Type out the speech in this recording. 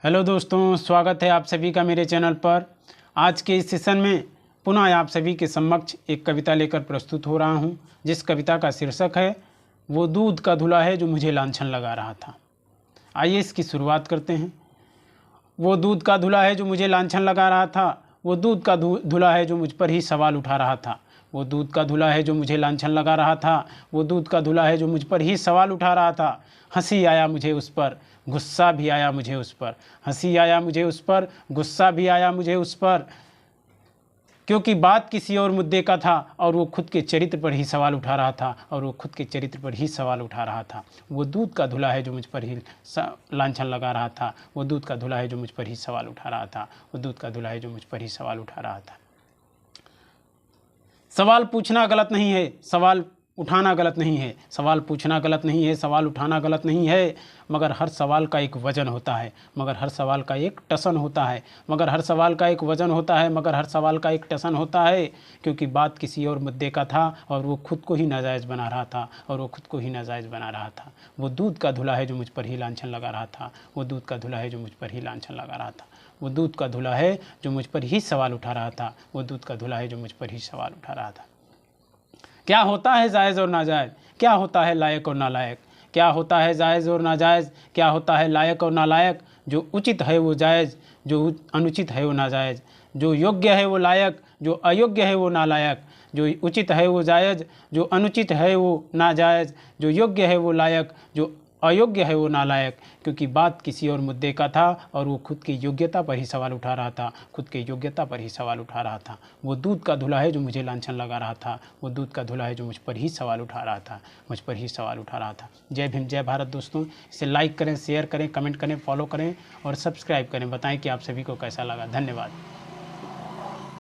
Hello दोस्तों, स्वागत है आप सभी का मेरे चैनल पर। आज के इस सेशन में पुनः आप सभी के समक्ष एक कविता लेकर प्रस्तुत हो रहा हूं, जिस कविता का शीर्षक है वो दूध का धुला है जो मुझे लांछन लगा रहा था। आइए इसकी शुरुआत करते हैं। वो दूध का धुला है जो मुझे लांछन लगा रहा था, वो दूध का धुला है जो मुझ पर ही सवाल उठा रहा था। वो दूध का धुला है जो मुझे लांछन लगा रहा था, वो दूध का धुला है जो मुझ पर ही सवाल उठा रहा था। हंसी आया मुझे उस पर, गुस्सा भी आया मुझे उस पर। हंसी आया मुझे उस पर, गुस्सा भी आया मुझे उस पर, क्योंकि बात किसी और मुद्दे का था और वो खुद के चरित्र पर ही सवाल उठा रहा था वो दूध का धुला है जो मुझ पर ही लांछन लगा रहा था, वो दूध का धुला है जो मुझ पर ही सवाल उठा रहा था, वो दूध का धुला है जो मुझ पर ही सवाल उठा रहा था। सवाल पूछना गलत नहीं है, सवाल उठाना गलत नहीं है, सवाल पूछना गलत नहीं है, सवाल उठाना गलत नहीं है, मगर हर सवाल का एक वजन होता है, मगर हर सवाल का एक टसन होता है, मगर हर सवाल का एक वजन होता है, मगर हर सवाल का एक टसन होता है, क्योंकि बात किसी और मुद्दे का था और वो खुद को ही नाजायज़ बना रहा था। वो दूध का धुला है जो मुझ पर ही लांछन लगा रहा था, वो दूध का धुला है जो मुझ पर ही लांछन लगा रहा था, वो दूध का धुला है जो मुझ पर ही सवाल उठा रहा था, वो दूध का धुला है जो मुझ पर ही सवाल उठा रहा था। क्या होता है जायज़ और नाजायज़, क्या होता है लायक और नालायक, क्या होता है जायज़ और नाजायज़, क्या होता है लायक और नालायक। जो उचित है वो जायज़, जो अनुचित है वो नाजायज़, जो योग्य है वो लायक, जो अयोग्य है वो नालायक, जो उचित है वो जायज़, जो अनुचित है वो नाजायज़, जो योग्य है वो लायक, जो अयोग्य है वो नालायक, क्योंकि बात किसी और मुद्दे का था और वो खुद की योग्यता पर ही सवाल उठा रहा था, वो दूध का धुला है जो मुझे लांछन लगा रहा था, वो दूध का धुला है जो मुझ पर ही सवाल उठा रहा था। जय भीम, जय भारत। दोस्तों, इसे लाइक करें, शेयर करें, कमेंट करें, फॉलो करें और सब्सक्राइब करें। बताएं कि आप सभी को कैसा लगा। धन्यवाद।